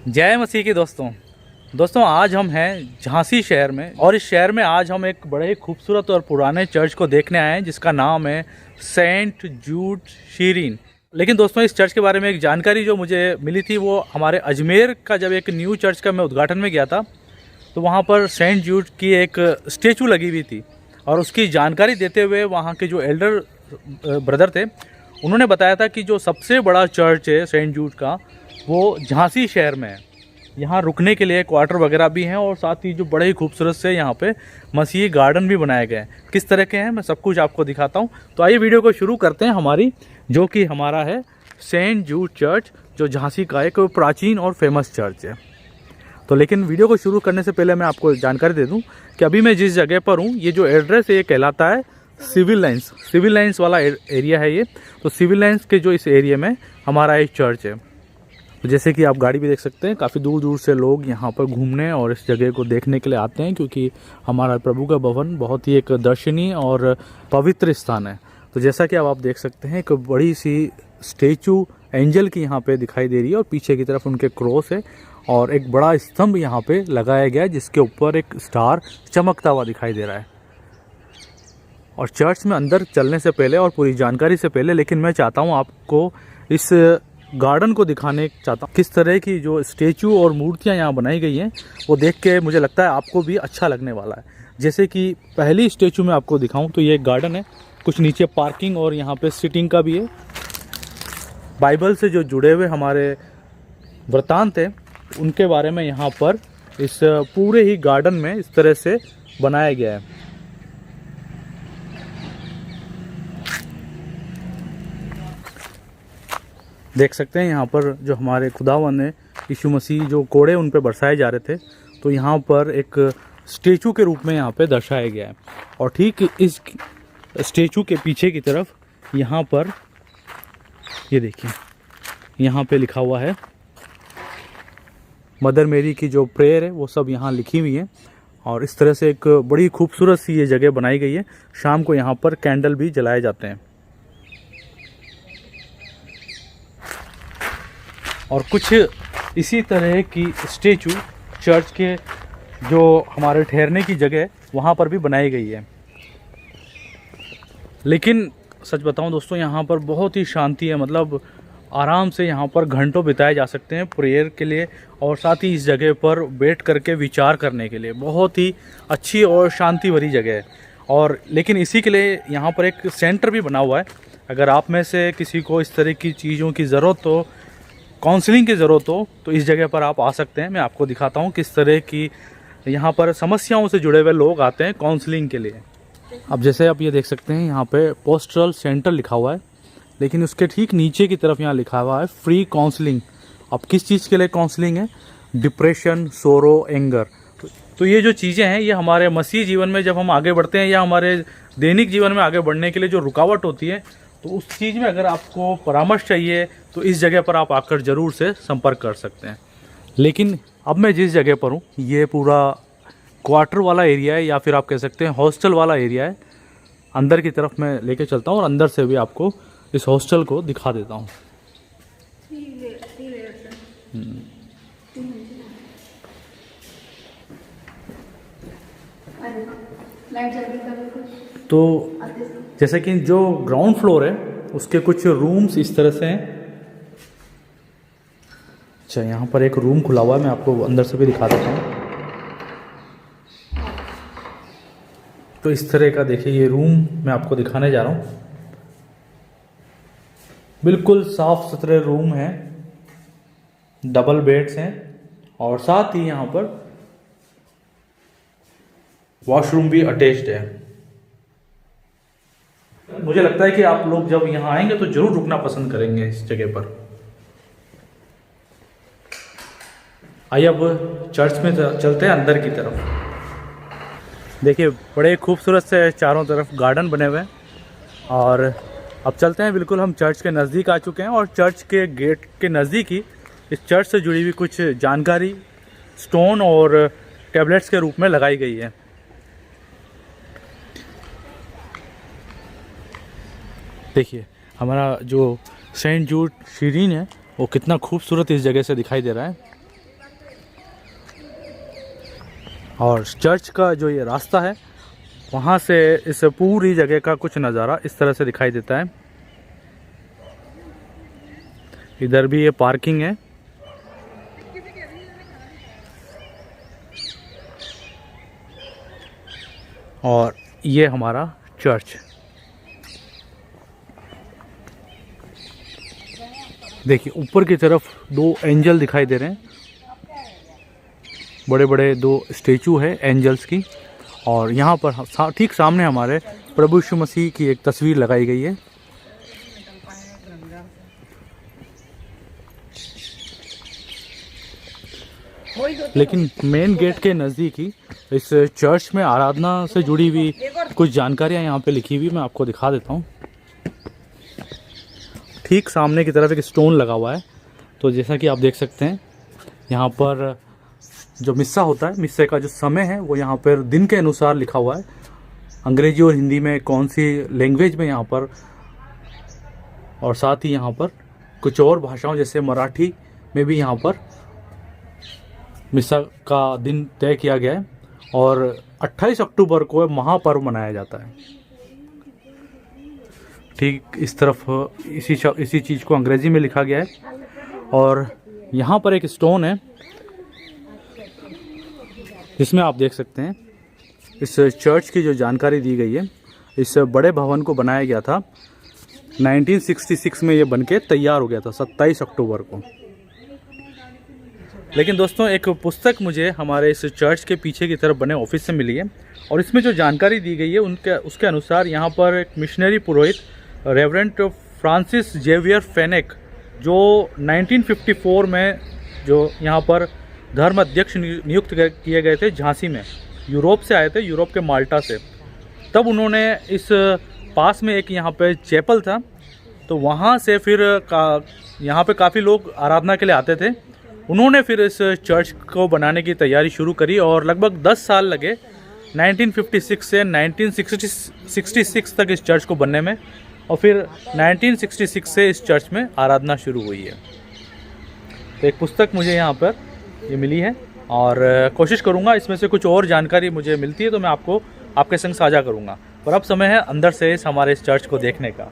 जय मसीह के दोस्तों आज हम हैं झांसी शहर में और इस शहर में आज हम एक बड़े ही खूबसूरत और पुराने चर्च को देखने आए हैं जिसका नाम है सेंट जूड शीरीन। लेकिन दोस्तों इस चर्च के बारे में एक जानकारी जो मुझे मिली थी वो हमारे अजमेर का जब एक न्यू चर्च का मैं उद्घाटन में गया था तो वहाँ पर सेंट जूड की एक स्टेचू लगी हुई थी और उसकी जानकारी देते हुए वहाँ के जो एल्डर ब्रदर थे उन्होंने बताया था कि जो सबसे बड़ा चर्च है सेंट जूड का वो झांसी शहर में है। यहाँ रुकने के लिए क्वार्टर वगैरह भी हैं और साथ ही जो बड़े ही खूबसूरत से यहाँ पे मसीही गार्डन भी बनाए गए हैं। किस तरह के हैं मैं सब कुछ आपको दिखाता हूँ। तो आइए वीडियो को शुरू करते हैं हमारी जो कि हमारा है सेंट जूड चर्च जो झांसी का एक प्राचीन और फेमस चर्च है। तो लेकिन वीडियो को शुरू करने से पहले मैं आपको जानकारी दे दूँ कि अभी मैं जिस जगह पर हूँ ये जो एड्रेस है ये कहलाता है सिविल लाइन्स वाला एरिया है ये। तो सिविल लाइन्स के जो इस एरिया में हमारा एक चर्च है। तो जैसे कि आप गाड़ी भी देख सकते हैं काफ़ी दूर दूर से लोग यहाँ पर घूमने और इस जगह को देखने के लिए आते हैं क्योंकि हमारा प्रभु का भवन बहुत ही एक दर्शनीय और पवित्र स्थान है। तो जैसा कि अब आप देख सकते हैं एक बड़ी सी स्टेचू एंजल की यहाँ पे दिखाई दे रही है और पीछे की तरफ उनके क्रॉस है और एक बड़ा स्तंभ यहाँ पे लगाया गया है जिसके ऊपर एक स्टार चमकता हुआ दिखाई दे रहा है। और चर्च में अंदर चलने से पहले और पूरी जानकारी से पहले लेकिन मैं चाहता हूँ आपको इस गार्डन को दिखाने चाहता हूँ। किस तरह की जो स्टेचू और मूर्तियाँ यहाँ बनाई गई हैं वो देख के मुझे लगता है आपको भी अच्छा लगने वाला है। जैसे कि पहली स्टेचू में आपको दिखाऊं तो ये एक गार्डन है, कुछ नीचे पार्किंग और यहाँ पे सिटिंग का भी है। बाइबल से जो जुड़े हुए हमारे वृत्तांत हैं उनके बारे में यहाँ पर इस पूरे ही गार्डन में इस तरह से बनाया गया है। देख सकते हैं यहाँ पर जो हमारे खुदावन है यीशु मसीह जो कोड़े उन पे बरसाए जा रहे थे तो यहाँ पर एक स्टेचू के रूप में यहाँ पे दर्शाया गया है। और ठीक इस स्टेचू के पीछे की तरफ यहाँ पर ये देखिए यहाँ पे लिखा हुआ है मदर मेरी की जो प्रेयर है वो सब यहाँ लिखी हुई है। और इस तरह से एक बड़ी खूबसूरत सी ये जगह बनाई गई है। शाम को यहाँ पर कैंडल भी जलाए जाते हैं। और कुछ इसी तरह की स्टेचू चर्च के जो हमारे ठहरने की जगह है वहाँ पर भी बनाई गई है। लेकिन सच बताऊं दोस्तों यहाँ पर बहुत ही शांति है, मतलब आराम से यहाँ पर घंटों बिताए जा सकते हैं प्रेयर के लिए और साथ ही इस जगह पर बैठ करके विचार करने के लिए बहुत ही अच्छी और शांति भरी जगह है। और लेकिन इसी के लिए यहाँ पर एक सेंटर भी बना हुआ है। अगर आप में से किसी को इस तरह की चीज़ों की ज़रूरत हो, काउंसलिंग की ज़रूरत हो तो इस जगह पर आप आ सकते हैं। मैं आपको दिखाता हूँ किस तरह की यहाँ पर समस्याओं से जुड़े हुए लोग आते हैं काउंसलिंग के लिए। अब जैसे आप ये देख सकते हैं यहाँ पे पोस्टल सेंटर लिखा हुआ है लेकिन उसके ठीक नीचे की तरफ यहाँ लिखा हुआ है फ्री काउंसलिंग। अब किस चीज़ के लिए काउंसलिंग है? डिप्रेशन, सोरो, एंगर। तो ये जो चीज़ें हैं ये हमारे मसीह जीवन में जब हम आगे बढ़ते हैं या हमारे दैनिक जीवन में आगे बढ़ने के लिए जो रुकावट होती है तो उस चीज़ में अगर आपको परामर्श चाहिए तो इस जगह पर आप आकर ज़रूर से संपर्क कर सकते हैं। लेकिन अब मैं जिस जगह पर हूँ ये पूरा क्वार्टर वाला एरिया है या फिर आप कह सकते हैं हॉस्टल वाला एरिया है। अंदर की तरफ मैं लेके चलता हूँ और अंदर से भी आपको इस हॉस्टल को दिखा देता हूँ। तो जैसे कि जो ग्राउंड फ्लोर है उसके कुछ रूम्स इस तरह से हैं। अच्छा यहाँ पर एक रूम खुला हुआ है, मैं आपको अंदर से भी दिखा देता हूँ। तो इस तरह का देखिए ये रूम मैं आपको दिखाने जा रहा हूँ। बिल्कुल साफ सुथरे रूम हैं, डबल बेड्स हैं और साथ ही यहाँ पर वॉशरूम भी अटैच्ड है। मुझे लगता है कि आप लोग जब यहाँ आएंगे तो जरूर रुकना पसंद करेंगे इस जगह पर। आइए अब चर्च में चलते हैं अंदर की तरफ। देखिए बड़े खूबसूरत से चारों तरफ गार्डन बने हुए हैं और अब चलते हैं। बिल्कुल हम चर्च के नज़दीक आ चुके हैं और चर्च के गेट के नज़दीक ही इस चर्च से जुड़ी हुई कुछ जानकारी स्टोन और टैबलेट्स के रूप में लगाई गई है। देखिए हमारा जो सेंट जूड शीरीन है वो कितना खूबसूरत इस जगह से दिखाई दे रहा है। और चर्च का जो ये रास्ता है वहाँ से इस पूरी जगह का कुछ नज़ारा इस तरह से दिखाई देता है। इधर भी ये पार्किंग है और ये हमारा चर्च। देखिए ऊपर की तरफ दो एंजल दिखाई दे रहे हैं, बड़े बड़े दो स्टेचू है एंजल्स की। और यहाँ पर ठीक सामने हमारे प्रभु यीशु मसीह की एक तस्वीर लगाई गई है। लेकिन मेन गेट के नज़दीक ही इस चर्च में आराधना से जुड़ी हुई कुछ जानकारियाँ यहाँ पे लिखी हुई मैं आपको दिखा देता हूँ। ठीक सामने की तरफ एक स्टोन लगा हुआ है, तो जैसा कि आप देख सकते हैं यहाँ पर जो मिस्सा होता है, मिस्से का जो समय है वो यहाँ पर दिन के अनुसार लिखा हुआ है। अंग्रेजी और हिंदी में कौन सी लैंग्वेज में यहाँ पर, और साथ ही यहाँ पर कुछ और भाषाओं जैसे मराठी में भी यहाँ पर मिस्सा का दिन तय किया गया है। और 28 अक्टूबर को महापर्व मनाया जाता है। ठीक इस तरफ इसी चीज़ को अंग्रेजी में लिखा गया है। और यहाँ पर एक स्टोन है जिसमें आप देख सकते हैं इस चर्च की जो जानकारी दी गई है। इस बड़े भवन को बनाया गया था 1966 में, ये बनके तैयार हो गया था 27 अक्टूबर को। लेकिन दोस्तों एक पुस्तक मुझे हमारे इस चर्च के पीछे की तरफ बने ऑफिस से मिली है और इसमें जो जानकारी दी गई है उसके अनुसार यहाँ पर एक मिशनरी पुरोहित रेवरेंट फ्रांसिस जेवियर फेनेक जो 1954 में जो यहाँ पर धर्म अध्यक्ष नियुक्त किए गए थे झांसी में, यूरोप से आए थे, यूरोप के माल्टा से। तब उन्होंने इस पास में एक यहाँ पे चैपल था, तो वहाँ से फिर यहाँ पे काफ़ी लोग आराधना के लिए आते थे। उन्होंने फिर इस चर्च को बनाने की तैयारी शुरू करी और लगभग 10 साल लगे 1956 से 1966 तक इस चर्च को बनने में, और फिर 1966 से इस चर्च में आराधना शुरू हुई है। तो एक पुस्तक मुझे यहाँ पर ये मिली है और कोशिश करूँगा इसमें से कुछ और जानकारी मुझे मिलती है तो मैं आपको आपके संग साझा करूँगा। पर अब समय है अंदर से हमारे इस चर्च को देखने का।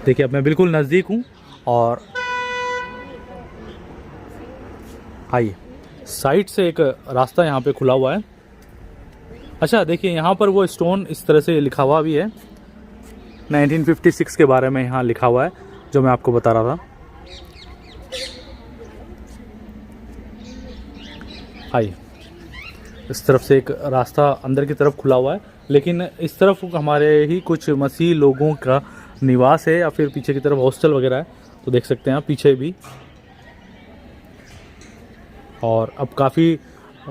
देखिए अब मैं बिल्कुल नज़दीक हूँ और आइए, साइड से एक रास्ता यहाँ पे खुला हुआ है। अच्छा देखिए यहाँ पर वो स्टोन इस तरह से लिखा हुआ भी है, 1956 के बारे में यहाँ लिखा हुआ है जो मैं आपको बता रहा था। आइए, इस तरफ से एक रास्ता अंदर की तरफ खुला हुआ है, लेकिन इस तरफ हमारे ही कुछ मसीह लोगों का निवास है या फिर पीछे की तरफ हॉस्टल वगैरह है, तो देख सकते हैं आप पीछे भी। और अब काफ़ी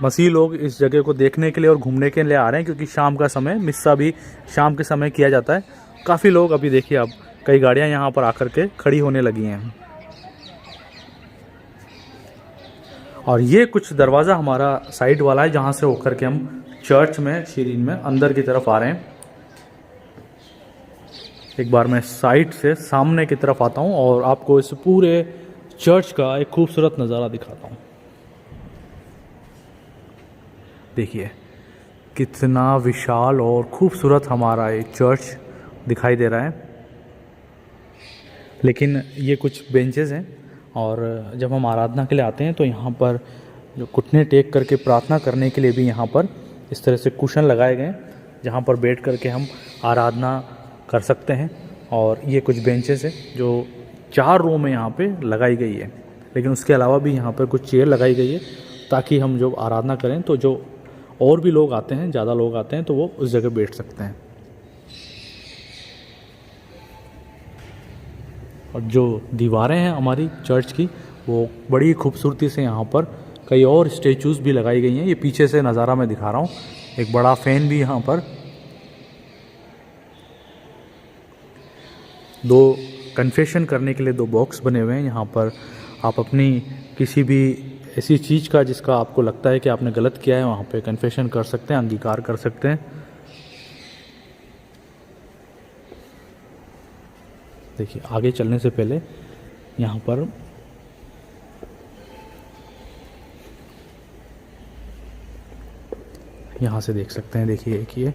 मसीह लोग इस जगह को देखने के लिए और घूमने के लिए आ रहे हैं क्योंकि शाम का समय, मिस्सा भी शाम के समय किया जाता है। काफ़ी लोग अभी देखिए, अब कई गाड़ियां यहाँ पर आकर के खड़ी होने लगी हैं। और ये कुछ दरवाज़ा हमारा साइड वाला है जहाँ से होकर के हम चर्च में शीरीन में अंदर की तरफ आ रहे हैं। एक बार मैं साइड से सामने की तरफ आता हूँ और आपको इस पूरे चर्च का एक खूबसूरत नज़ारा दिखाता हूँ। देखिए कितना विशाल और खूबसूरत हमारा ये चर्च दिखाई दे रहा है। लेकिन ये कुछ बेंचेस हैं और जब हम आराधना के लिए आते हैं तो यहाँ पर जो घुटने टेक करके प्रार्थना करने के लिए भी यहाँ पर इस तरह से कुशन लगाए गए हैं जहाँ पर बैठ करके हम आराधना कर सकते हैं। और ये कुछ बेंचेस हैं जो 4 रो में यहाँ पे लगाई गई है, लेकिन उसके अलावा भी यहाँ पर कुछ चेयर लगाई गई है ताकि हम जब आराधना करें तो जो और भी लोग आते हैं, ज़्यादा लोग आते हैं, तो वो उस जगह बैठ सकते हैं। और जो दीवारें हैं हमारी चर्च की वो बड़ी खूबसूरती से यहाँ पर कई और स्टेचूज़ भी लगाई गई हैं। ये पीछे से नज़ारा मैं दिखा रहा हूँ, एक बड़ा फैन भी यहाँ पर, 2 कन्फेशन करने के लिए 2 बॉक्स बने हुए हैं। यहाँ पर आप अपनी किसी भी ऐसी चीज़ का जिसका आपको लगता है कि आपने गलत किया है वहाँ पे कन्फेशन कर सकते हैं, अंगीकार कर सकते हैं। देखिए आगे चलने से पहले यहाँ पर यहाँ से देख सकते हैं, देखिए एक ये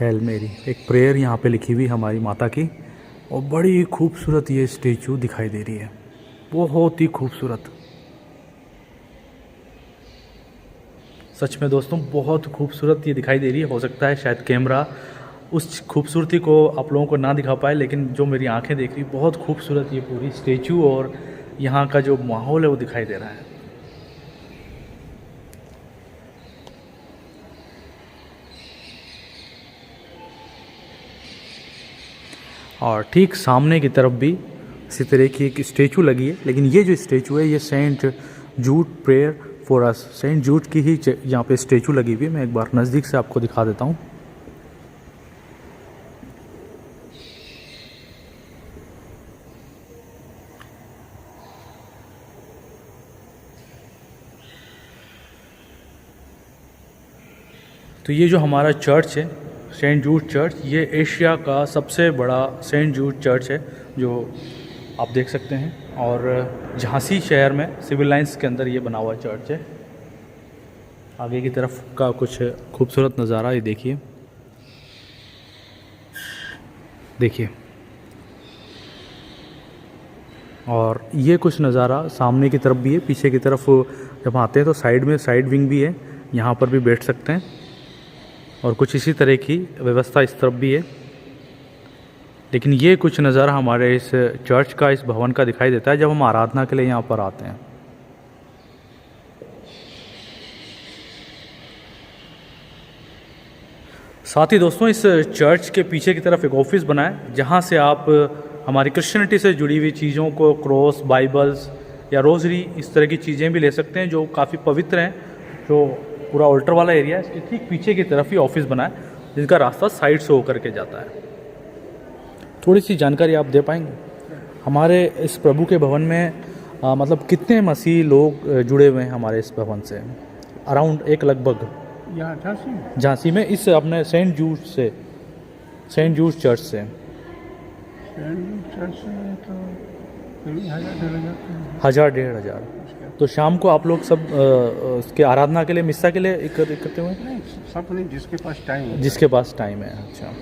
हेल मेरी, एक प्रेयर यहाँ पे लिखी हुई हमारी माता की, और बड़ी खूबसूरत ये स्टेचू दिखाई दे रही है, बहुत ही खूबसूरत। सच में दोस्तों बहुत खूबसूरत ये दिखाई दे रही है। हो सकता है शायद कैमरा उस खूबसूरती को आप लोगों को ना दिखा पाए, लेकिन जो मेरी आंखें देख रही, बहुत खूबसूरत ये पूरी स्टेचू और यहाँ का जो माहौल है वो दिखाई दे रहा है। और ठीक सामने की तरफ भी इसी तरह की एक स्टेचू लगी है, लेकिन ये जो स्टेचू है ये Saint Jude prayer for us, Saint Jude की ही यहाँ पे स्टेचू लगी हुई है। मैं एक बार नज़दीक से आपको दिखा देता हूँ। तो ये जो हमारा चर्च है सेंट जूड चर्च, ये एशिया का सबसे बड़ा सेंट जूड चर्च है जो आप देख सकते हैं, और झांसी शहर में सिविल लाइंस के अंदर ये बना हुआ चर्च है। आगे की तरफ का कुछ खूबसूरत नज़ारा ये देखिए, देखिए। और ये कुछ नज़ारा सामने की तरफ भी है, पीछे की तरफ जब आते हैं तो साइड में साइड विंग भी है, यहाँ पर भी बैठ सकते हैं, और कुछ इसी तरह की व्यवस्था इस तरफ भी है। लेकिन ये कुछ नज़ारा हमारे इस चर्च का, इस भवन का दिखाई देता है जब हम आराधना के लिए यहाँ पर आते हैं। साथ ही दोस्तों इस चर्च के पीछे की तरफ एक ऑफिस बना है, जहाँ से आप हमारी क्रिश्चियनिटी से जुड़ी हुई चीज़ों को, क्रॉस, बाइबल्स या रोज़री, इस तरह की चीज़ें भी ले सकते हैं जो काफ़ी पवित्र हैं। जो पूरा ऑल्टर वाला एरिया है, इसके ठीक पीछे की तरफ ही ऑफिस बना है, जिसका रास्ता साइड से होकर के जाता है। थोड़ी सी जानकारी आप दे पाएंगे हमारे इस प्रभु के भवन में, मतलब कितने मसीह लोग जुड़े हुए हैं हमारे इस भवन से? अराउंड एक लगभग झांसी में इस अपने सेंट जूड चर्च से तो 1000-1500। तो शाम को आप लोग सब उसके आराधना के लिए, मिस्सा के लिए इकट्ठे हुए? नहीं, सब नहीं, जिसके पास टाइम है। अच्छा।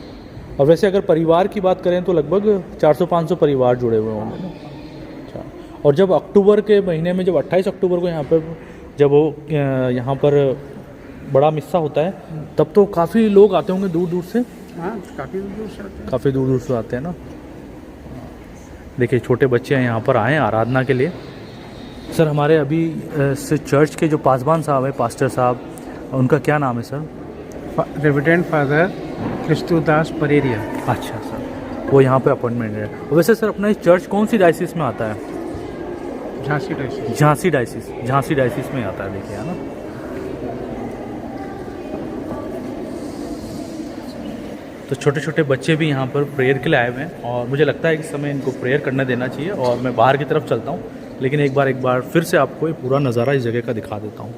और वैसे अगर परिवार की बात करें तो लगभग 400-500 परिवार जुड़े हुए होंगे। अच्छा। और जब अक्टूबर के महीने में, जब 28 अक्टूबर को यहाँ पर जब वो यहाँ पर बड़ा मिस्सा होता है, तब तो काफ़ी लोग आते होंगे दूर दूर से? हाँ, काफ़ी दूर से आते हैं। काफ़ी दूर दूर से आते हैं ना। देखिए छोटे बच्चे हैं यहाँ पर आए हैं आराधना के लिए। सर हमारे अभी इस चर्च के जो पासबान साहब हैं, पास्टर साहब, उनका क्या नाम है सर? रेविडेंट फादर क्रिस्तुदास परेरिया। अच्छा सर, वो यहाँ पे अपॉइंटमेंट है। वैसे सर अपना ये चर्च कौन सी डायसिस में आता है? झांसी डायसिस। झांसी डायसिस में आता है, देखिए, है ना। तो छोटे छोटे बच्चे भी यहाँ पर प्रेयर के लिए आए हुए हैं, और मुझे लगता है कि इस समय इनको प्रेयर करने देना चाहिए। और मैं बाहर की तरफ चलता हूँ, लेकिन एक बार फिर से आपको ये पूरा नज़ारा इस जगह का दिखा देता हूँ।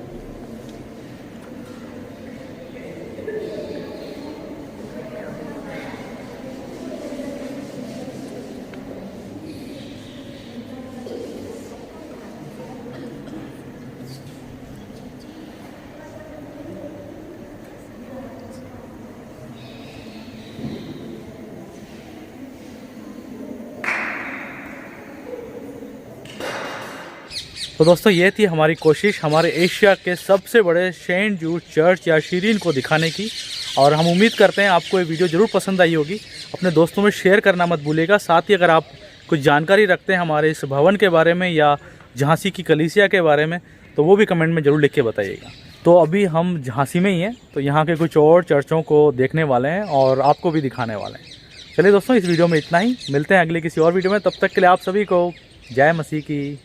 तो दोस्तों ये थी हमारी कोशिश हमारे एशिया के सबसे बड़े सेंट जूड चर्च या शीरीन को दिखाने की, और हम उम्मीद करते हैं आपको ये वीडियो ज़रूर पसंद आई होगी। अपने दोस्तों में शेयर करना मत भूलिएगा। साथ ही अगर आप कुछ जानकारी रखते हैं हमारे इस भवन के बारे में या झांसी की कलीसिया के बारे में, तो वो भी कमेंट में ज़रूर लिख के बताइएगा। तो अभी हम झांसी में ही हैं, तो यहाँ के कुछ और चर्चों को देखने वाले हैं और आपको भी दिखाने वाले हैं। चलिए दोस्तों, इस वीडियो में इतना ही, मिलते हैं अगले किसी और वीडियो में। तब तक के लिए आप सभी को जय मसीह की।